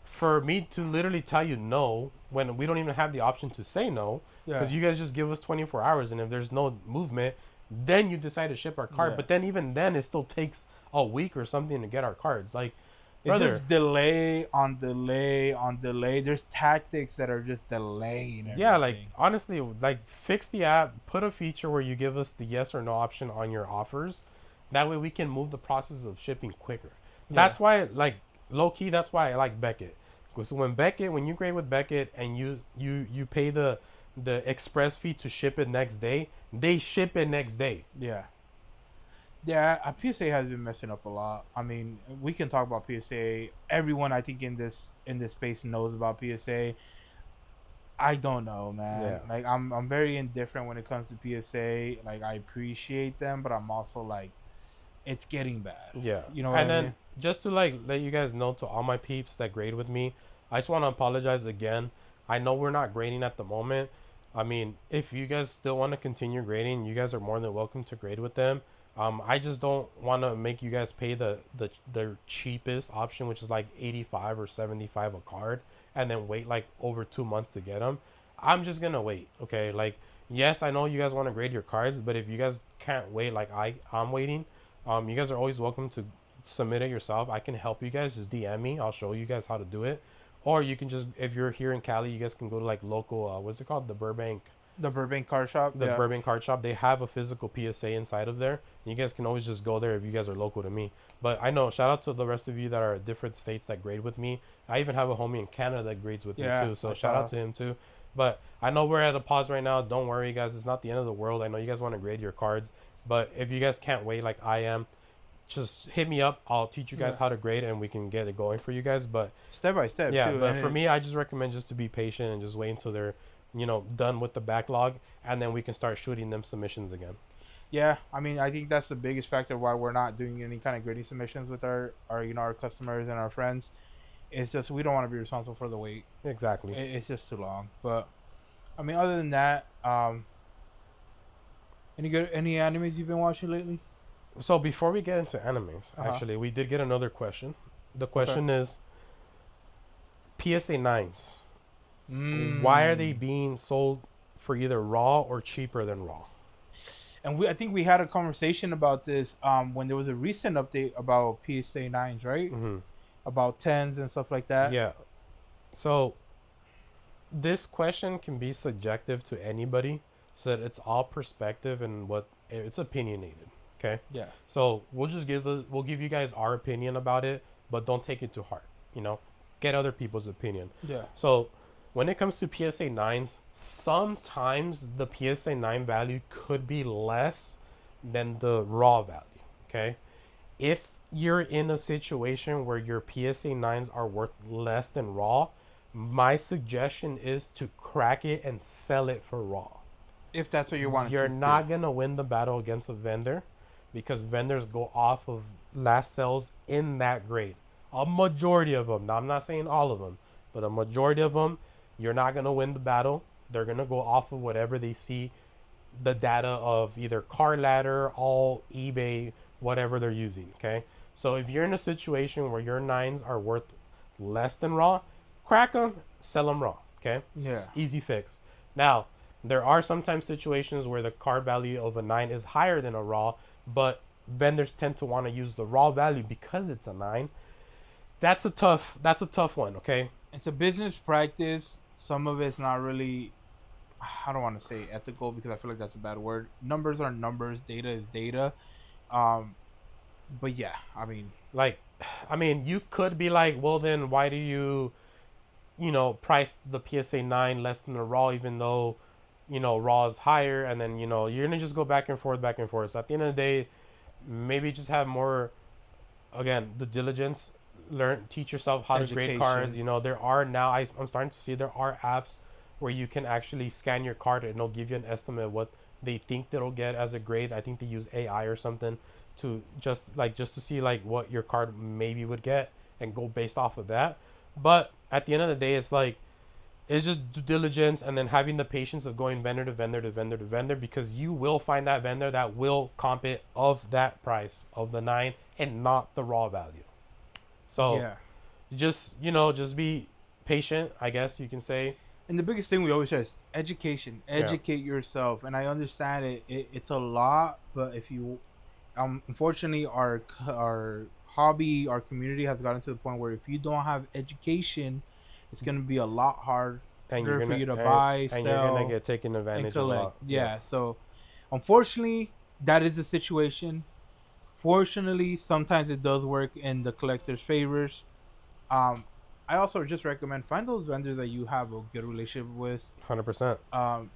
for me to literally tell you no when we don't even have the option to say no? Because you guys just give us 24 hours, and if there's no movement, then you decide to ship our card. Yeah. But then even then, it still takes a week or something to get our cards. Like, It's brother, just delay on delay on delay. There's tactics that are just delaying everything. yeah, like, honestly, like, fix the app, put a feature where you give us the yes or no option on your offers. That way we can move the process of shipping quicker. That's why, like, low key, that's why I like Beckett. So when you grade with Beckett and you pay the express fee to ship it next day, they ship it next day. Yeah. Yeah, PSA has been messing up a lot. I mean, we can talk about PSA. Everyone I think in this space knows about PSA. I don't know, man. Yeah. Like I'm very indifferent when it comes to PSA. Like I appreciate them, but I'm also like it's getting bad. Yeah. You know what and I then mean? just to, like, let you guys know, to all my peeps that grade with me, I just want to apologize again. I know we're not grading at the moment. I mean, if you guys still want to continue grading, you guys are more than welcome to grade with them. I just don't want to make you guys pay the cheapest option, which is like 85 or 75 a card, and then wait like over 2 months to get them. I'm just gonna wait. Okay, like, yes, I know you guys want to grade your cards, but if you guys can't wait like I'm waiting, you guys are always welcome to submit it yourself. I can help you guys. Just DM me. I'll show you guys how to do it. Or you can just, if you're here in Cali, you guys can go to like local, what's it called? The Burbank Card Shop. Burbank Card Shop. They have a physical PSA inside of there. You guys can always just go there if you guys are local to me. But I know, shout out to the rest of you that are at different states that grade with me. I even have a homie in Canada that grades with me too. So shout out to him too. But I know we're at a pause right now. Don't worry, guys. It's not the end of the world. I know you guys want to grade your cards. But if you guys can't wait like I am, just hit me up. I'll teach you guys how to grade, and we can get it going for you guys. But step by step. yeah, too. but for me, I just recommend just to be patient and just wait until they're, done with the backlog, and then we can start shooting them submissions again. Yeah, I mean, I think that's the biggest factor why we're not doing any kind of grading submissions with our our customers and our friends. It's just we don't want to be responsible for the wait. Exactly. It's just too long. But I mean, other than that, any animes you've been watching lately? So before we get into animes, actually, we did get another question. The question is, PSA 9s. Why are they being sold for either raw or cheaper than raw? And I think we had a conversation about this when there was a recent update about PSA 9s, right? Mm-hmm. About 10s and stuff like that. Yeah. So this question can be subjective to anybody, so that it's all perspective and what it's opinionated. Okay. Yeah. So we'll give you guys our opinion about it, but don't take it to heart. Get other people's opinion. Yeah. So when it comes to PSA 9s, sometimes the PSA 9 value could be less than the raw value. Okay. If you're in a situation where your PSA 9s are worth less than raw, my suggestion is to crack it and sell it for raw. If that's what you want. You're not going to win the battle against a vendor, because vendors go off of last sales in that grade. A majority of them. Now, I'm not saying all of them, but a majority of them, you're not going to win the battle. They're going to go off of whatever they see, the data of either Card Ladder, all eBay, whatever they're using, okay? So if you're in a situation where your 9s are worth less than raw, crack them, sell them raw, okay? Yeah. Easy fix. Now, there are sometimes situations where the card value of a 9 is higher than a raw, but vendors tend to want to use the raw value because it's a 9. That's a tough one, okay? It's a business practice. Some of it's not really, I don't want to say ethical because I feel like that's a bad word. Numbers are numbers. Data is data. But yeah, I mean, Like, I mean, you could be like, well, then why do you, price the PSA 9 less than the Raw, even though, Raw is higher, and then, you're going to just go back and forth, back and forth. So at the end of the day, maybe just have more, again, the diligence, teach yourself how to grade cards. education. There are now, I'm starting to see there are apps where you can actually scan your card and it'll give you an estimate of what they think it'll get as a grade. I think they use AI or something to just to see like what your card maybe would get and go based off of that. But at the end of the day, it's just due diligence and then having the patience of going vendor to vendor to vendor to vendor, because you will find that vendor that will comp it of that price of the 9 and not the raw value. So Yeah. just be patient, I guess you can say. And the biggest thing we always say is education. Educate yourself. And I understand it's a lot, but if you, unfortunately, our hobby, our community has gotten to the point where if you don't have education, it's gonna be a lot harder And you're for gonna you to buy, and sell, you're gonna get taken and advantage of. collect. Yeah. So, unfortunately, that is the situation. Fortunately, sometimes it does work in the collector's favors. Um, I also just recommend find those vendors that you have a good relationship with. 100%.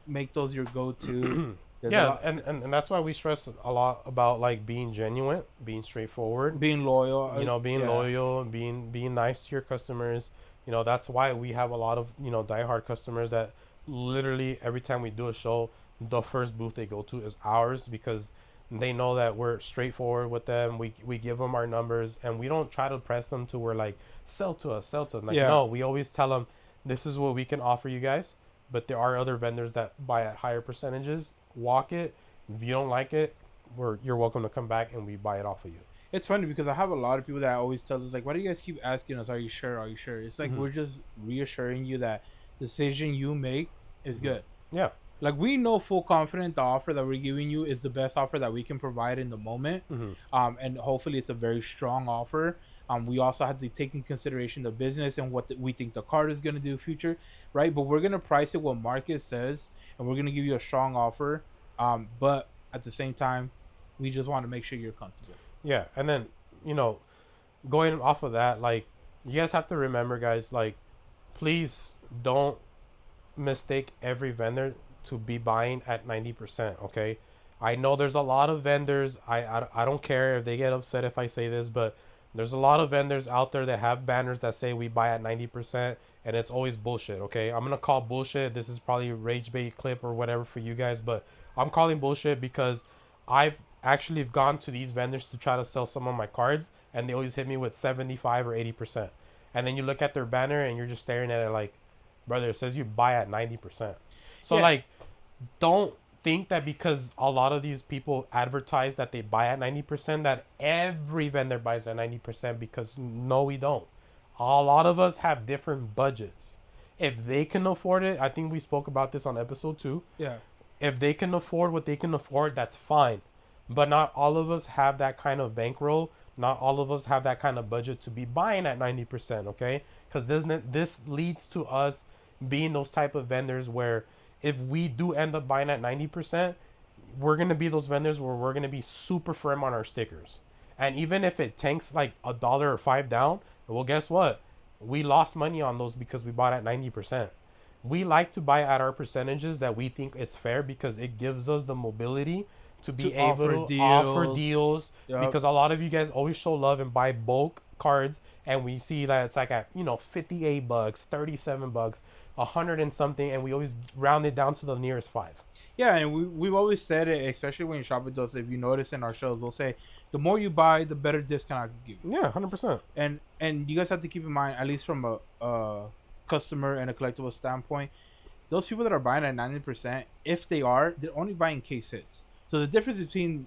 Make those your go-to. Yeah, and that's why we stress a lot about like being genuine, being straightforward, being loyal. being loyal, and being nice to your customers. That's why we have a lot of diehard customers that literally every time we do a show, the first booth they go to is ours, because they know that we're straightforward with them. We give them our numbers and we don't try to press them to where like sell to us. Like, no, we always tell them this is what we can offer you guys, but there are other vendors that buy at higher percentages. Walk it. If you don't like it, you're welcome to come back and we buy it off of you. It's funny because I have a lot of people that always tell us like, why do you guys keep asking us, are you sure? Are you sure? It's like we're just reassuring you that the decision you make is good. Yeah. Like, we know full confident the offer that we're giving you is the best offer that we can provide in the moment. And hopefully it's a very strong offer. We also have to take in consideration the business and what we think the card is going to do future, right? But we're going to price it what market says, and we're going to give you a strong offer. But at the same time, we just want to make sure you're comfortable. Yeah. And then, going off of that, like, you guys have to remember, guys, like, please don't mistake every vendor to be buying at 90%. Okay, I know there's a lot of vendors. I don't care if they get upset if I say this, but there's a lot of vendors out there that have banners that say we buy at 90%, and it's always bullshit. Okay, I'm gonna call bullshit. This is probably a rage bait clip or whatever for you guys, but I'm calling bullshit because I've actually gone to these vendors to try to sell some of my cards, and they always hit me with 75 or 80%. And then you look at their banner and you're just staring at it like, brother, it says you buy at 90%. So like, don't think that because a lot of these people advertise that they buy at 90% that every vendor buys at 90%, because no, we don't. A lot of us have different budgets. If they can afford it, I think we spoke about this on episode 2. Yeah. If they can afford what they can afford, that's fine. But not all of us have that kind of bankroll. Not all of us have that kind of budget to be buying at 90%, okay? Because this leads to us being those type of vendors where if we do end up buying at 90%, we're going to be those vendors where we're going to be super firm on our stickers. And even if it tanks like $1 or $5 down, well, guess what? We lost money on those because we bought at 90%. We like to buy at our percentages that we think it's fair, because it gives us the mobility to be able to offer deals. Yep. Because a lot of you guys always show love and buy bulk cards, and we see that it's like at $58, $37, 100 and something, and we always round it down to the nearest 5. Yeah, and we've always said it, especially when you shop with us. If you notice in our shows, we'll say the more you buy, the better discount I can give you. Yeah, 100%. And you guys have to keep in mind, at least from a customer and a collectible standpoint, those people that are buying at 90%, if they're only buying case hits. So the difference between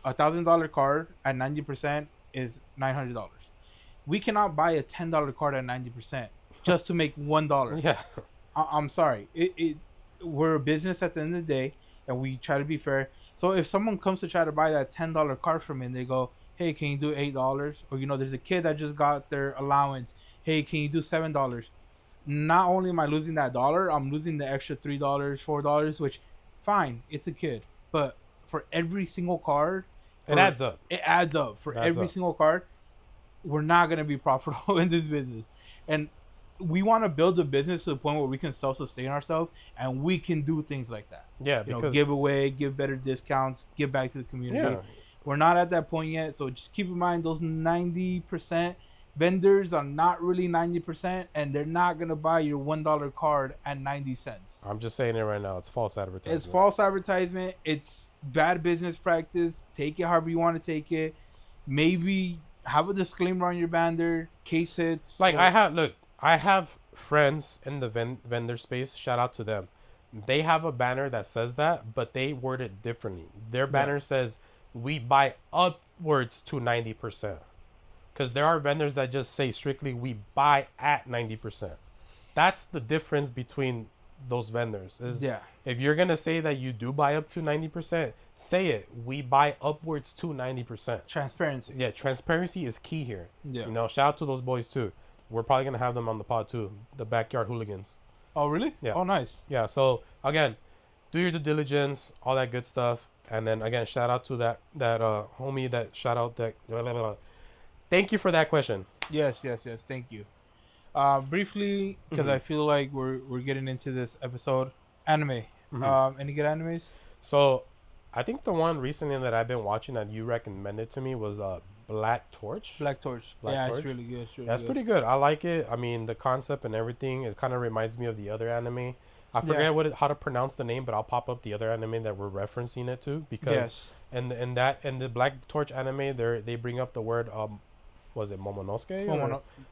$1,000 card at 90% is $900. We cannot buy a $10 card at 90% just to make $1. Yeah, I'm sorry. We're a business at the end of the day, and we try to be fair. So if someone comes to try to buy that $10 card from me, and they go, "Hey, can you do $8?" Or there's a kid that just got their allowance. "Hey, can you do $7?" Not only am I losing that dollar, I'm losing the extra $3, $4, which, fine, it's a kid, but for every single card, It adds up. It adds up for every single card. We're not gonna be profitable in this business, and we want to build a business to the point where we can self-sustain ourselves, and we can do things like that. Yeah, you know, give away, give better discounts, give back to the community. Yeah. We're not at that point yet, so just keep in mind those 90% vendors are not really 90%, and they're not gonna buy your $1 card at 90 cents. I'm just saying it right now. It's false advertisement. It's false advertisement. It's bad business practice. Take it however you want to take it. Maybe have a disclaimer on your banner, case it. Like I have friends in the vendor space. Shout out to them. They have a banner that says that, but they word it differently. Their banner says, "We buy upwards to 90%." Because there are vendors that just say strictly, "We buy at 90%." That's the difference between those vendors. If you're going to say that you do buy up to 90%, say it. We buy upwards to 90%. Transparency. Yeah, transparency is key here. Yeah. You know, shout out to those boys too. We're probably going to have them on the pod too. The Backyard Hooligans. Oh, really? Yeah. Oh, nice. Yeah, so again, do your due diligence, all that good stuff. And then again, shout out to that homie that shout out that. Thank you for that question. Yes. Thank you. Briefly, because I feel like we're getting into this episode. Anime. Any good animes? So, I think the one recently that I've been watching that you recommended to me was Black Torch. Black Torch. It's really good. That's pretty good. I like it. I mean, the concept and everything. It kind of reminds me of the other anime. I forget how to pronounce the name, but I'll pop up the other anime that we're referencing it to because in the Black Torch anime, they bring up the word was it Momonosuke?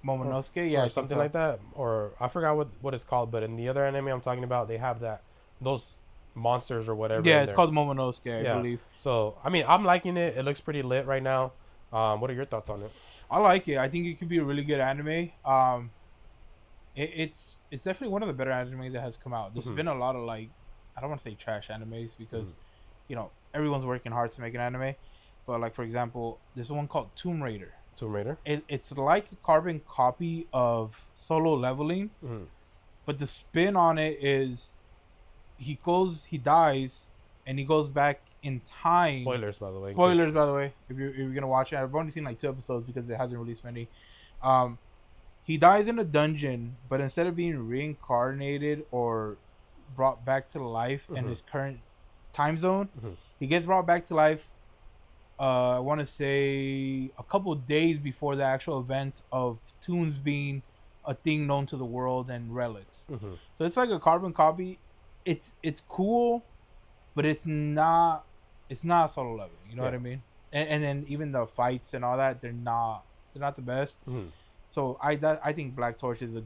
Momonosuke, yeah, or something like that, or I forgot what it's called. But in the other anime I'm talking about, they have those monsters or whatever. Yeah, it's called Momonosuke, I believe. So I mean, I'm liking it. It looks pretty lit right now. What are your thoughts on it? I like it. I think it could be a really good anime. It's definitely one of the better anime that has come out. There's been a lot of I don't want to say trash animes because, you know, everyone's working hard to make an anime. But for example, there's one called Tomb Raider. Tomb Raider. It's like a carbon copy of Solo Leveling, but the spin on it is he dies, and he goes back in time. Spoilers, by the way. If you're gonna watch it, I've only seen 2 episodes because it hasn't released many. He dies in a dungeon, but instead of being reincarnated or brought back to life in his current time zone, he gets brought back to life. I want to say a couple of days before the actual events of tombs being a thing known to the world and relics. So it's like a carbon copy. It's cool, but it's not Solo Leveling. You know what I mean? And then even the fights and all that, they're not the best. So I think Black Torch is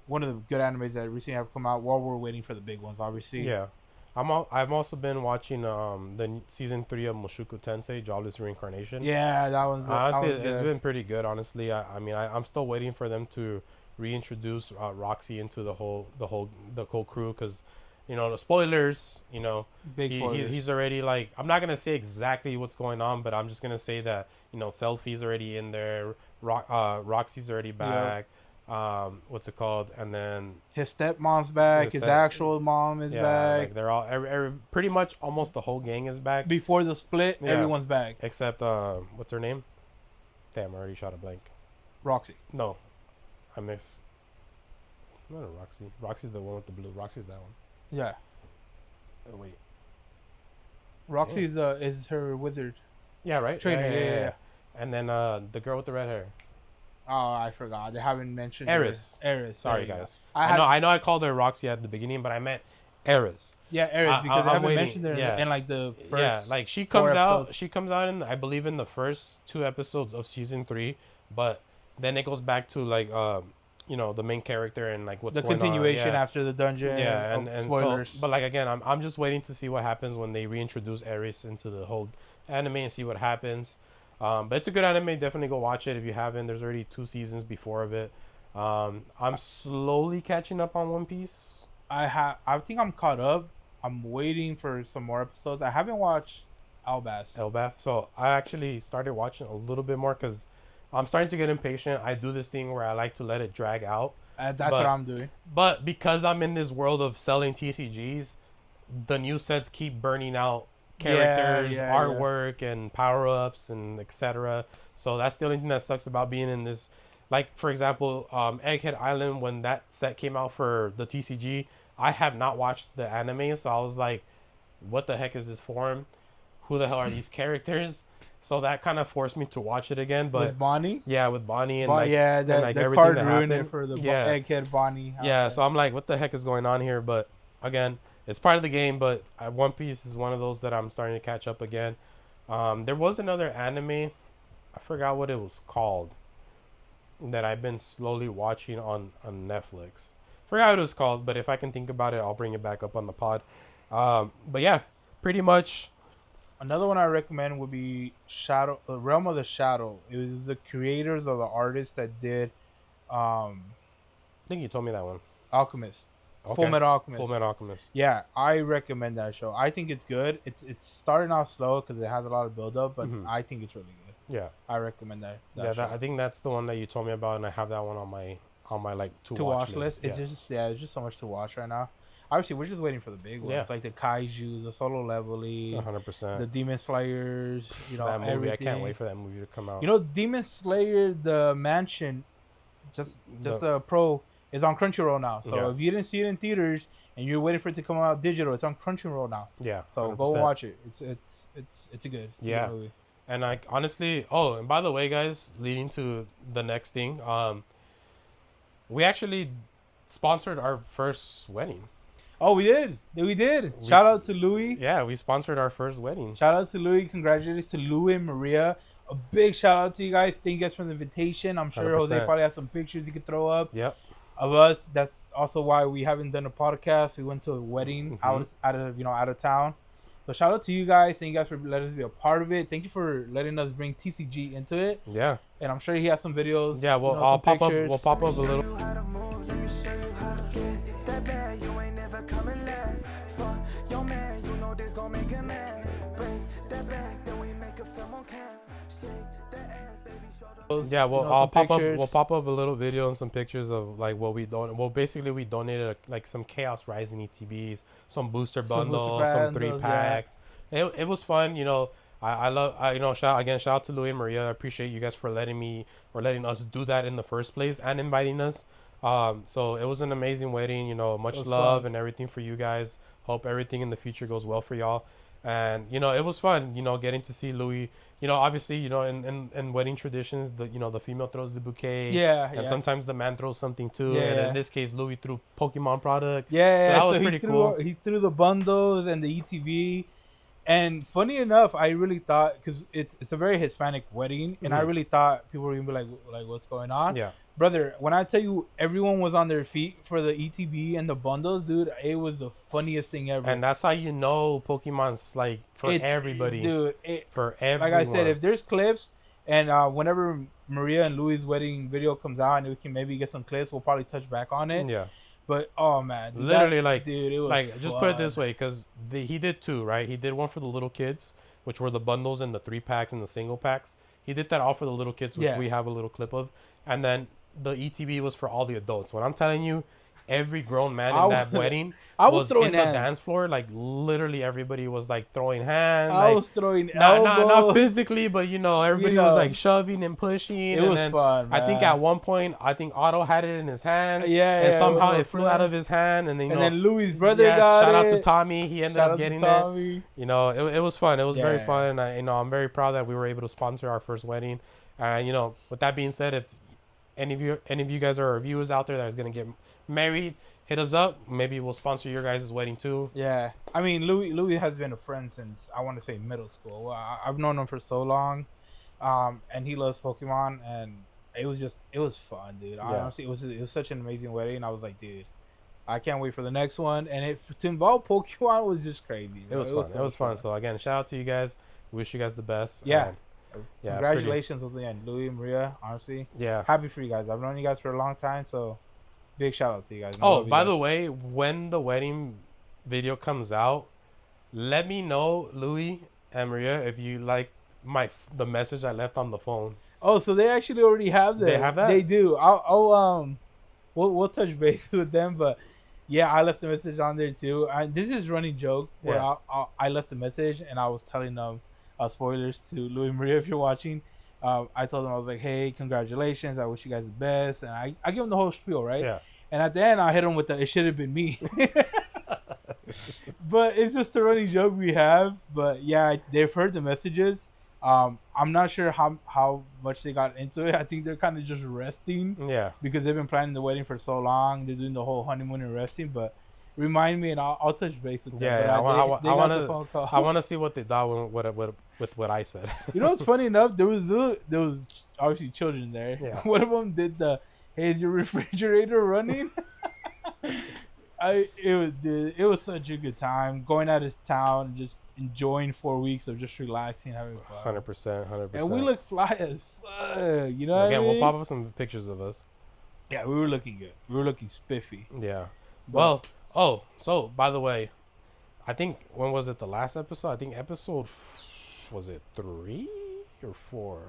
one of the good animes that recently have come out while we're waiting for the big ones, obviously. Yeah. I've also been watching the season 3 of Mushoku Tensei, Jobless Reincarnation. Yeah, that one's honestly it's been pretty good. Honestly, I'm still waiting for them to reintroduce Roxy into the whole crew because, you know, the spoilers. You know, spoilers. He's already I'm not gonna say exactly what's going on, but I'm just gonna say that, you know, Selfie's already in there. Roxy's already back. What's it called? And then his stepmom's back. His actual mom is back. They're all pretty much almost the whole gang is back. Before the split, everyone's back except what's her name? Damn, I already shot a blank. Roxy. No, I miss. Not a Roxy. Roxy's the one with the blue. Roxy's that one. Yeah. Oh wait. Roxy is her wizard. Yeah, right. Trainer. Yeah. And then the girl with the red hair. Oh, I forgot. They haven't mentioned Eris. Eris. Sorry, guys. I know I called her Roxy at the beginning, but I meant Eris. Yeah, Eris, because they haven't mentioned her in the first. Yeah, she comes out. She comes out in, I believe, in the first 2 episodes of season 3, but then it goes back to you know, the main character and what's going on. The continuation after the dungeon. Yeah, and spoilers. So, but again, I'm just waiting to see what happens when they reintroduce Eris into the whole anime and see what happens. But it's a good anime. Definitely go watch it if you haven't. There's already 2 seasons before of it. I'm slowly catching up on One Piece. I think I'm caught up. I'm waiting for some more episodes. I haven't watched Elbaf. So I actually started watching a little bit more because I'm starting to get impatient. I do this thing where I like to let it drag out. That's what I'm doing. But because I'm in this world of selling TCGs, the new sets keep burning out characters, yeah. artwork, and power ups, and etc. So that's the only thing that sucks about being in this. Like for example, Egghead Island, when that set came out for the TCG, I have not watched the anime, so I was like, "What the heck is this form? Who the hell are these characters?" So that kind of forced me to watch it again. But with Bonnie. yeah, with Bonnie and Yeah, and, like the everything card that ruined happened. it for the Yeah. Egghead Bonnie. Yeah, so I'm like, what the heck is going on here? But again, it's part of the game. But One Piece is one of those that I'm starting to catch up again. There was another anime, I forgot what it was called, that I've been slowly watching on Netflix. Forgot what it was called, but if I can think about it, I'll bring it back up on the pod. But yeah, pretty much. Another one I recommend would be Realm of the Shadow. It was the creators or the artists that did I think you told me that one. Alchemist. Okay. Full Metal Alchemist. Full Metal Alchemist. Yeah, I recommend that show. I think it's good. It's starting off slow because it has a lot of build up, but I think it's really good. Yeah. I recommend that. Yeah, I think that's the one that you told me about, and I have that one on my like to watch list. It's just so much to watch right now. Obviously, we're just waiting for the big ones, Yeah. like the Kaijus, the Solo Leveling, 100%. the Demon Slayers. You know, that movie, everything. I can't wait for that movie to come out. You know, Demon Slayer, the mansion, just a pro is on Crunchyroll now. So if you didn't see it in theaters and you're waiting for it to come out digital, it's on Crunchyroll now. Yeah. So 100%. go watch it. It's a good. It's a good movie. And like honestly, and by the way, guys, leading to the next thing, we actually sponsored our first wedding. Oh, we did. Shout out to Louis. Yeah, we sponsored our first wedding. Shout out to Louis. Congratulations to Louis and Maria. A big shout out to you guys. Thank you guys for the invitation. I'm sure 100%. Jose probably has some pictures you could throw up. Yep. Of us. That's also why we haven't done a podcast. We went to a wedding out of town. So shout out to you guys. Thank you guys for letting us be a part of it. Thank you for letting us bring TCG into it. Yeah. And I'm sure he has some videos. Yeah, well, I'll pop up. We'll pop up a little. Yeah, well, I'll pop up. We'll pop up a little video and some pictures of like what we don't. Well, basically, we donated like some Chaos Rising ETBs, some booster bundles, some 3-packs. Yeah. It was fun, you know. I love, shout out to Louis and Maria. I appreciate you guys for letting us do that in the first place and inviting us. So it was an amazing wedding, you know, much love and everything for you guys. Hope everything in the future goes well for y'all. And, you know, it was fun, you know, getting to see Louis, you know, obviously, you know, in wedding traditions, the female throws the bouquet. Yeah. And sometimes the man throws something too. Yeah. And in this case, Louis threw Pokemon product. Yeah. So that was pretty cool. He threw the bundles and the ETV. And funny enough, I really thought, because it's a very Hispanic wedding, and I really thought people were going to be like, what's going on? Yeah. Brother, when I tell you everyone was on their feet for the ETB and the bundles, dude, it was the funniest thing ever. And that's how you know Pokemon's like for everybody. Dude, for everyone. Like I said, if there's clips, and whenever Maria and Louis' wedding video comes out and we can maybe get some clips, we'll probably touch back on it. Yeah. But, oh, man. Literally, dude, it was like, fun. just put it this way, because he did two, right? He did one for the little kids, which were the bundles and the 3-packs and the single packs. He did that all for the little kids, which we have a little clip of. And then the ETB was for all the adults. When I'm telling you, every grown man in that wedding was throwing in the dance floor. Like, literally everybody was, like, throwing hands. I was throwing elbows. Not physically, but, you know, everybody was, like, shoving and pushing. It was fun, man. I think at one point, Otto had it in his hand. Yeah, and somehow it flew out of his hand. And then Louis' brother got shout out it. to Tommy. He ended up getting it. You know, it was fun. It was very fun. And, I'm very proud that we were able to sponsor our first wedding. And, you know, with that being said, if any of you guys are viewers out there that is going to get married, hit us up. Maybe we'll sponsor your guys' wedding too. Yeah. I mean, Louis has been a friend since, I want to say, middle school. I've known him for so long. And he loves Pokemon. And it was fun, dude. Honestly, it was such an amazing wedding. I was like, dude, I can't wait for the next one. And to involve Pokemon was just crazy. It was fun. It was fun. So, again, shout out to you guys. Wish you guys the best. Yeah. Yeah, congratulations once again, Louis and Maria. Honestly, happy for you guys. I've known you guys for a long time, so big shout out to you guys. By the way, when the wedding video comes out, let me know, Louis and Maria, if you like the message I left on the phone. Oh, so they actually already have that. They have that. They do. We'll touch base with them, but Yeah, I left a message on there too. This is running joke where Yeah. I left a message and I was telling them spoilers to Louis Maria if you're watching. I told them I was like, hey, congratulations. I wish you guys the best. And I give them the whole spiel, right? Yeah. And at the end, I hit them with the it should have been me. But it's just a running joke we have. But yeah, they've heard the messages. I'm not sure how much they got into it. I think they're kind of just resting Yeah. because they've been planning the wedding for so long. They're doing the whole honeymoon and resting. But remind me and I'll touch base with them. Yeah. But Yeah. they got the phone call. I want to see what they thought with what I said. You know what's funny enough? There was obviously children there. Yeah. One of them did the hey, is your refrigerator running? It was such a good time going out of town, just enjoying 4 weeks of just relaxing, having fun. 100%. 100%. And we look fly as fuck, you know. Again, what I mean? we'll pop up some pictures of us. Yeah, we were looking good. We were looking spiffy. Yeah. Well, so by the way, I think when was it the last episode? I think was it 3 or 4?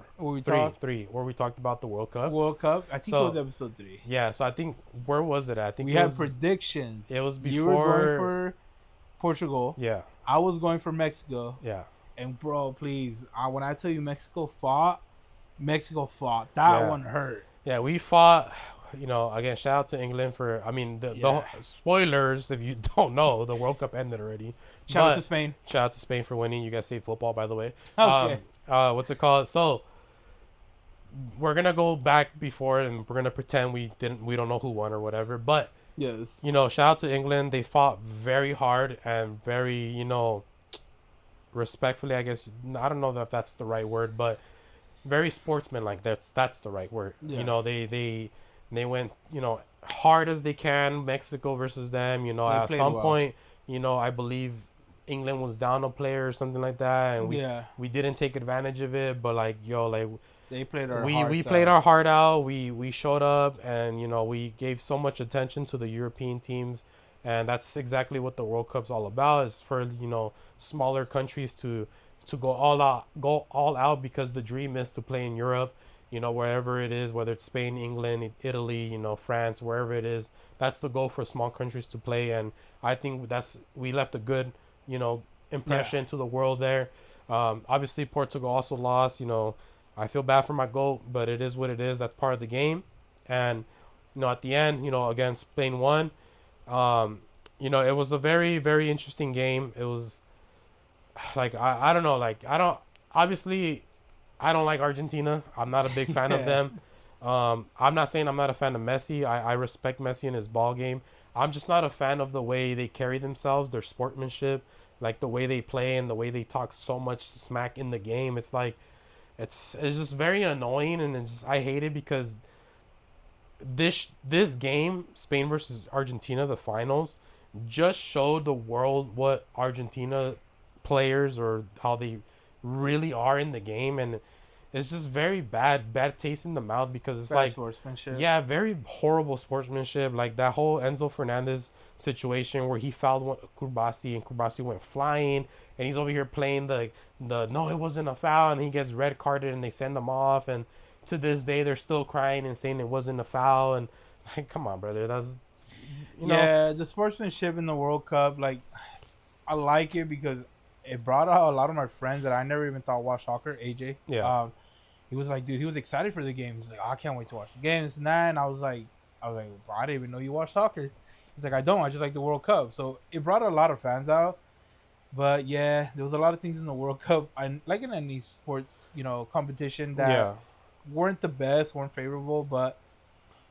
Three, where we talked about the World Cup. World Cup. I think So- it was episode 3. Yeah, so I think where was it at? I think We it had was, predictions. it was You were going before. for Portugal. Yeah, I was going for Mexico. yeah, And bro, please, when I tell you Mexico fought. That Yeah. one hurt. yeah. We fought. You know, again, shout out to England for. I mean, Yeah. the spoilers. If you don't know, the World Cup ended already. Shout out But- to Spain. Shout out to Spain for winning. You guys saved football, by the way. Okay. What's it called? So we're gonna go back before, and we're gonna pretend we don't know who won or whatever. But Yes. you know, shout out to England. They fought very hard and very, respectfully. I guess I don't know if that's the right word, but very sportsmanlike. That's the right word. Yeah. You know, they went hard as they can. Mexico versus them. You know, They at played some well. point, I believe England was down a player or something like that, and we didn't take advantage of it. But They played our we played our heart out. We showed up, and we gave so much attention to the European teams, and that's exactly what the World Cup's all about. Is for smaller countries to go all out because the dream is to play in Europe. Wherever it is, whether it's Spain, England, Italy, France, wherever it is, that's the goal for small countries to play. And I think we left a good, impression to the world there. Obviously, Portugal also lost. I feel bad for my goat, but it is what it is. That's part of the game. And, at the end, again, Spain won. It was a very, very interesting game. It was I don't know. Obviously, I don't like Argentina. I'm not a big fan of them. I'm not saying I'm not a fan of Messi. I respect Messi in his ball game. I'm just not a fan of the way they carry themselves, their sportsmanship, like the way they play and the way they talk so much smack in the game. It's it's just very annoying, and I hate it because this game, Spain versus Argentina, the finals, just showed the world what Argentina players or how they really are in the game, and it's just very bad taste in the mouth because it's Bad sportsmanship. yeah, very horrible sportsmanship. Like that whole Enzo Fernandez situation where he fouled Kurbasi and Kurbasi went flying, and he's over here playing the no, it wasn't a foul, and he gets red carded and they send him off, and to this day they're still crying and saying it wasn't a foul, and come on, brother, that's Yeah, the sportsmanship in the World Cup, I like it because it brought out a lot of my friends that I never even thought watched soccer. AJ, Yeah. he was like, dude, he was excited for the game. He's like, I can't wait to watch the games and that. And I was like, bro, I didn't even know you watch soccer. He's like, I don't. I just like the World Cup. So it brought a lot of fans out. But yeah, there was a lot of things in the World Cup, like in any sports, competition that weren't the best, weren't favorable. But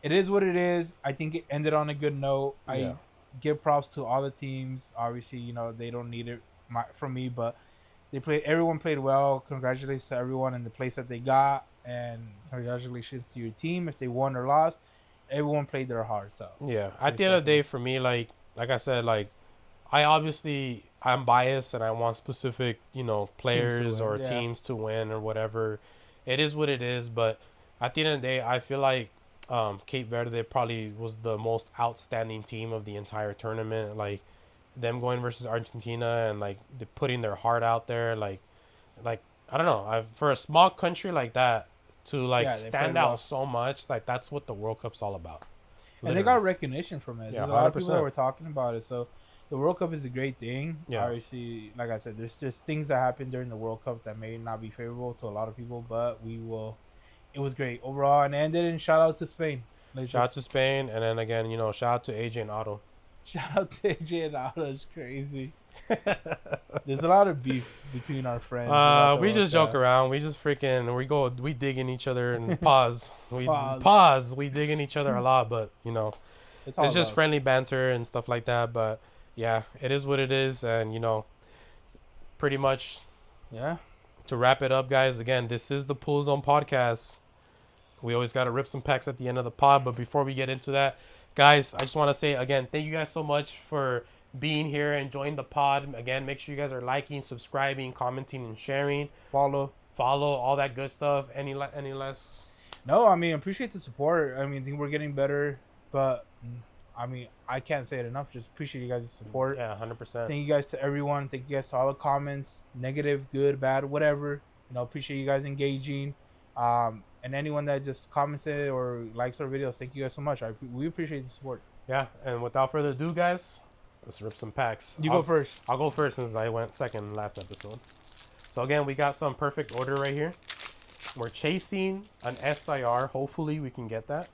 it is what it is. I think it ended on a good note. I give props to all the teams. Obviously, they don't need it from me, but everyone played well. Congratulations to everyone in the place that they got, and congratulations to your team if they won or lost. Everyone played their hearts out. Yeah. At the end of the day, for me, like I said, I'm biased and I want specific, players or teams to win or whatever. It is what it is. But at the end of the day, I feel like Cape Verde probably was the most outstanding team of the entire tournament. Like them going versus Argentina and putting their heart out there. Like I don't know. For a small country like that to stand out so much, that's what the World Cup's all about. And they got recognition from it. Yeah, There's a lot of people that 100%. were talking about it. So the World Cup is a great thing. Yeah. Obviously, like I said, there's just things that happen during the World Cup that may not be favorable to a lot of people, but we will. It was great overall, and ended in shout out to Spain. Shout out to Spain, and then again, shout out to AJ and Otto. Shout out to AJ and Otto. It's crazy. There's a lot of beef between our friends. We just joke around. We just we dig in each other and pause. We dig in each other a lot, but it's just friendly banter and stuff like that. But yeah, it is what it is, and pretty much. Yeah. To wrap it up, guys. Again, this is the Pool Zone podcast. We always got to rip some packs at the end of the pod, but before we get into that, guys, I just want to say again, thank you guys so much for being here and joining the pod. Again, make sure you guys are liking, subscribing, commenting, and sharing. Follow all that good stuff. Any less? No, I mean, appreciate the support. I mean, I think we're getting better, but I mean, I can't say it enough. Just appreciate you guys' support. Yeah, 100%. Thank you guys to everyone. Thank you guys to all the comments, negative, good, bad, whatever. Appreciate you guys engaging. And anyone that just commented or likes our videos, thank you guys so much. We appreciate the support. Yeah, and without further ado, guys, let's rip some packs. Go first. I'll go first since I went second last episode. So again, we got some perfect order right here. We're chasing an SIR. Hopefully we can get that.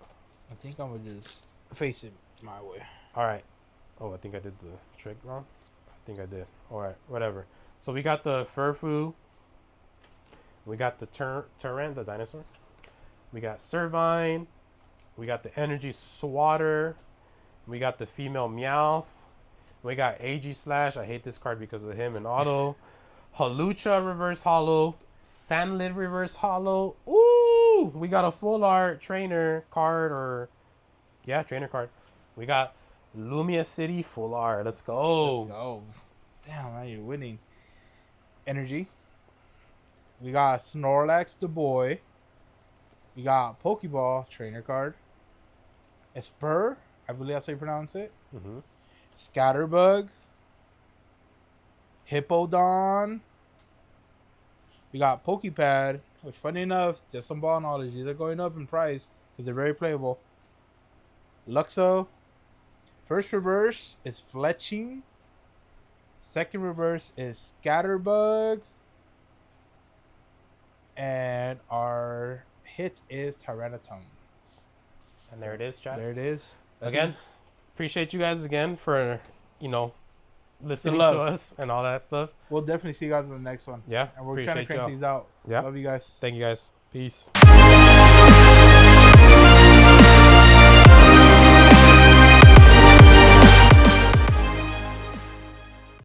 I think I'm going to just face it my way. All right. Oh, I think I did the trick wrong. I think I did. All right, whatever. So we got the Furfu. We got the Terran, the dinosaur. We got Servine. We got the Energy Swatter. We got the female Meowth. We got AG Slash. I hate this card because of him and Auto. Halucha Reverse Hollow. Sandlid Reverse Hollow. Ooh! We got a full art trainer card trainer card. We got Lumia City full art. Let's go. Let's go. Damn, man, you're winning. Energy. We got Snorlax the boy. We got Pokeball trainer card. Espurr, I believe that's how you pronounce it. Mm-hmm. Scatterbug. Hippowdon. We got Pokepad, which funny enough, just some ball knowledge. These are going up in price because they're very playable. Luxo. First reverse is Fletching. Second reverse is Scatterbug. And our hit is Tyranitar. And there it is, chat. There it is. Again, appreciate you guys again for, listening to us and all that stuff. We'll definitely see you guys in the next one. Yeah. And we're trying to crank these out. Yeah. Love you guys. Thank you guys. Peace.